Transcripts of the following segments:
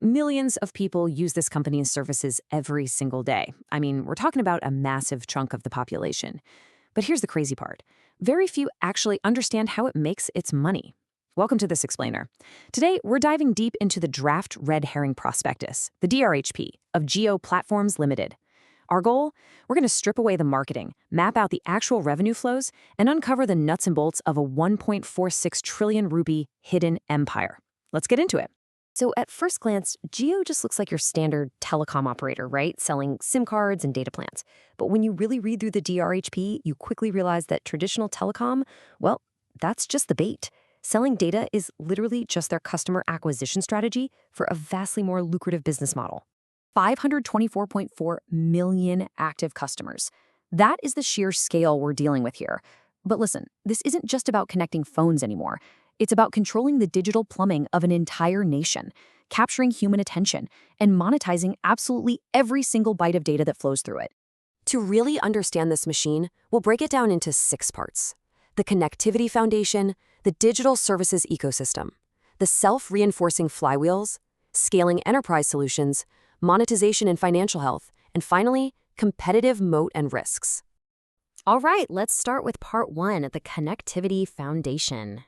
Millions of people use this company's services every single day. I mean, we're talking about a massive chunk of the population. But here's the crazy part. Very few actually understand how it makes its money. Welcome to This Explainer. Today, we're diving deep into the draft red herring prospectus, the DRHP, of Jio Platforms Limited. Our goal? We're going to strip away the marketing, map out the actual revenue flows, and uncover the nuts and bolts of a 1.46 trillion rupee hidden empire. Let's get into it. So at first glance, Jio just looks like your standard telecom operator, right? Selling SIM cards and data plans. But when you really read through the DRHP, you quickly realize that traditional telecom, well, that's just the bait. Selling data is literally just their customer acquisition strategy for a vastly more lucrative business model. 524.4 million active customers. That is the sheer scale we're dealing with here. But listen, this isn't just about connecting phones anymore. It's about controlling the digital plumbing of an entire nation, capturing human attention, and monetizing absolutely every single byte of data that flows through it. To really understand this machine, we'll break it down into 6 parts. The connectivity foundation, the digital services ecosystem, the self-reinforcing flywheels, scaling enterprise solutions, monetization and financial health, and finally, competitive moat and risks. All right, let's start with part 1, the connectivity foundation.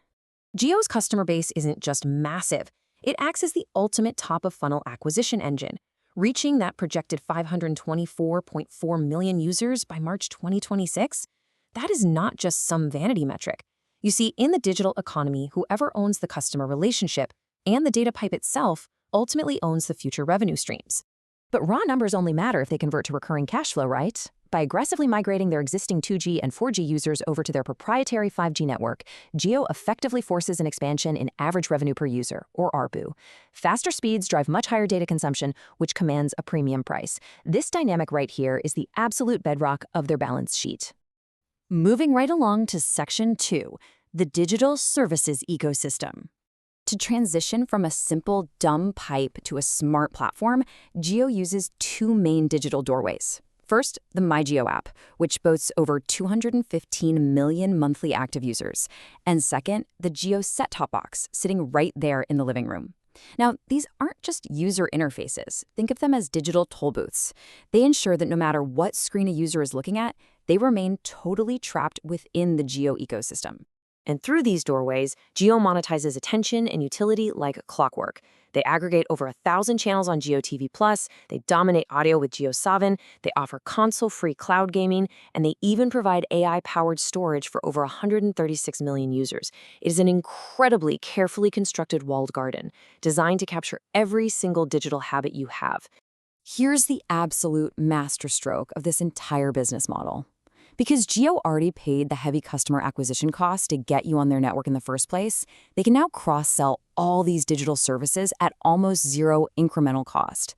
Jio's customer base isn't just massive. It acts as the ultimate top-of-funnel acquisition engine, reaching that projected 524.4 million users by March 2026. That is not just some vanity metric. You see, in the digital economy, whoever owns the customer relationship and the data pipe itself ultimately owns the future revenue streams. But raw numbers only matter if they convert to recurring cash flow, right? By aggressively migrating their existing 2G and 4G users over to their proprietary 5G network, Jio effectively forces an expansion in average revenue per user, or ARPU. Faster speeds drive much higher data consumption, which commands a premium price. This dynamic right here is the absolute bedrock of their balance sheet. Moving right along to Section 2, the digital services ecosystem. To transition from a simple, dumb pipe to a smart platform, Jio uses 2 main digital doorways. First, the MyJio app, which boasts over 215 million monthly active users. And second, the Jio set-top box, sitting right there in the living room. Now, these aren't just user interfaces. Think of them as digital toll booths. They ensure that no matter what screen a user is looking at, they remain totally trapped within the Jio ecosystem. And through these doorways, Jio monetizes attention and utility like clockwork. They aggregate over 1,000 channels on Jio TV+, they dominate audio with Jio Saavn, they offer console-free cloud gaming, and they even provide AI-powered storage for over 136 million users. It is an incredibly carefully constructed walled garden, designed to capture every single digital habit you have. Here's the absolute masterstroke of this entire business model. Because Jio already paid the heavy customer acquisition cost to get you on their network in the first place, they can now cross-sell all these digital services at almost zero incremental cost.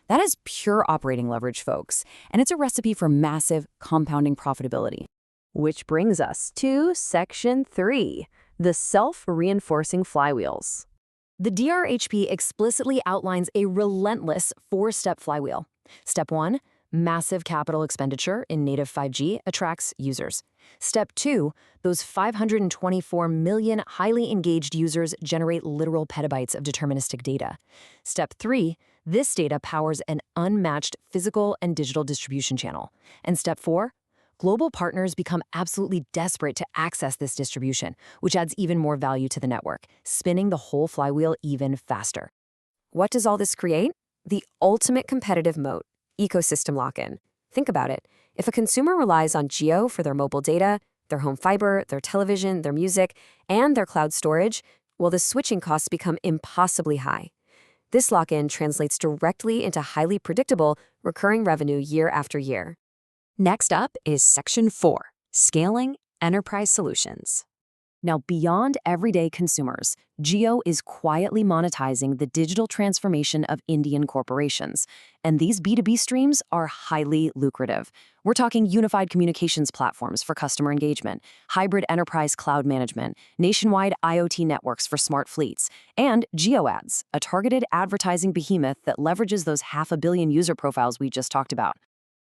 That is pure operating leverage, folks, and it's a recipe for massive compounding profitability. Which brings us to Section 3, the self-reinforcing flywheels. The DRHP explicitly outlines a relentless 4-step flywheel. Step 1, massive capital expenditure in native 5G attracts users. Step 2, those 524 million highly engaged users generate literal petabytes of deterministic data. Step 3, this data powers an unmatched physical and digital distribution channel. And Step 4, global partners become absolutely desperate to access this distribution, which adds even more value to the network, spinning the whole flywheel even faster. What does all this create? The ultimate competitive moat. Ecosystem lock-in. Think about it. If a consumer relies on Jio for their mobile data, their home fiber, their television, their music, and their cloud storage, well, the switching costs become impossibly high. This lock-in translates directly into highly predictable, recurring revenue year after year. Next up is Section 4, scaling enterprise solutions. Now, beyond everyday consumers, Jio is quietly monetizing the digital transformation of Indian corporations. And these B2B streams are highly lucrative. We're talking unified communications platforms for customer engagement, hybrid enterprise cloud management, nationwide IoT networks for smart fleets, and Jio Ads, a targeted advertising behemoth that leverages those 500 million user profiles we just talked about.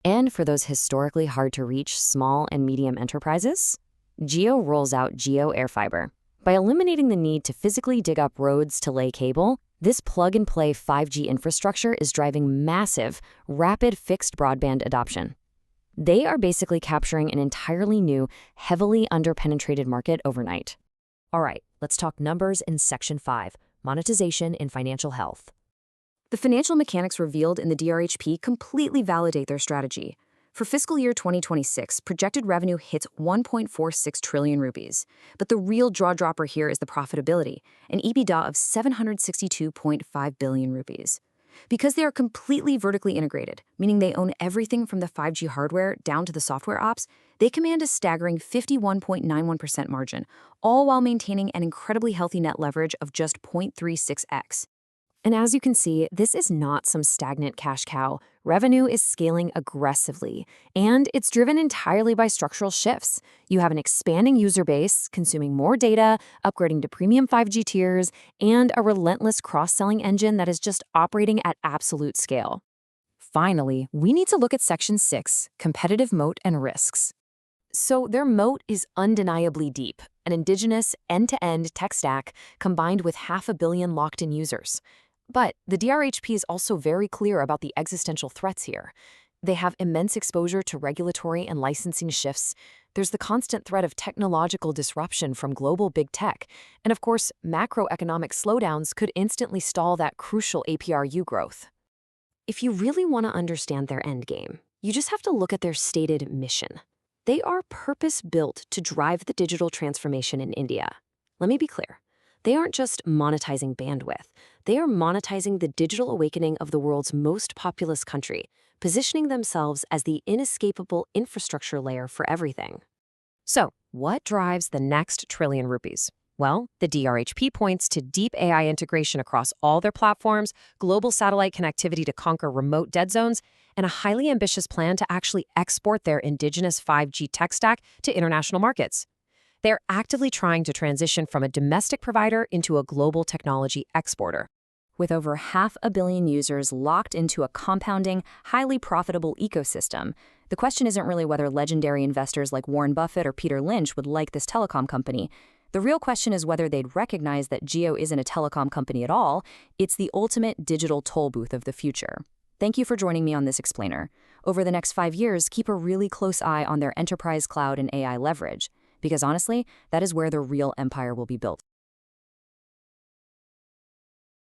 And for those historically hard-to-reach small and medium enterprises, Jio rolls out Jio Air Fiber. By eliminating the need to physically dig up roads to lay cable, This plug-and-play 5G infrastructure is driving massive, rapid fixed broadband adoption. They are basically capturing an entirely new, heavily underpenetrated market overnight. All right, let's talk numbers in Section 5, monetization in financial health. The financial mechanics revealed in the DRHP completely validate their strategy. For fiscal year 2026, projected revenue hits 1.46 trillion rupees. But the real jaw-dropper here is the profitability, an EBITDA of 762.5 billion rupees. Because they are completely vertically integrated, meaning they own everything from the 5G hardware down to the software ops, they command a staggering 51.91% margin, all while maintaining an incredibly healthy net leverage of just 0.36x. And as you can see, this is not some stagnant cash cow. Revenue is scaling aggressively, and it's driven entirely by structural shifts. You have an expanding user base, consuming more data, upgrading to premium 5G tiers, and a relentless cross-selling engine that is just operating at absolute scale. Finally, we need to look at Section 6, competitive moat and risks. So their moat is undeniably deep, an indigenous, end-to-end tech stack combined with 500 million locked-in users. But the DRHP is also very clear about the existential threats here. They have immense exposure to regulatory and licensing shifts. There's the constant threat of technological disruption from global big tech. And of course, macroeconomic slowdowns could instantly stall that crucial APRU growth. If you really want to understand their endgame, you just have to look at their stated mission. They are purpose-built to drive the digital transformation in India. Let me be clear. They aren't just monetizing bandwidth. They are monetizing the digital awakening of the world's most populous country, positioning themselves as the inescapable infrastructure layer for everything. So, what drives the next trillion rupees? Well, the DRHP points to deep AI integration across all their platforms, global satellite connectivity to conquer remote dead zones, and a highly ambitious plan to actually export their indigenous 5G tech stack to international markets. They're actively trying to transition from a domestic provider into a global technology exporter. With over 500 million users locked into a compounding, highly profitable ecosystem, the question isn't really whether legendary investors like Warren Buffett or Peter Lynch would like this telecom company. The real question is whether they'd recognize that Jio isn't a telecom company at all. It's the ultimate digital toll booth of the future. Thank you for joining me on this explainer. Over the next 5 years, keep a really close eye on their enterprise cloud and AI leverage, because honestly, that is where the real empire will be built.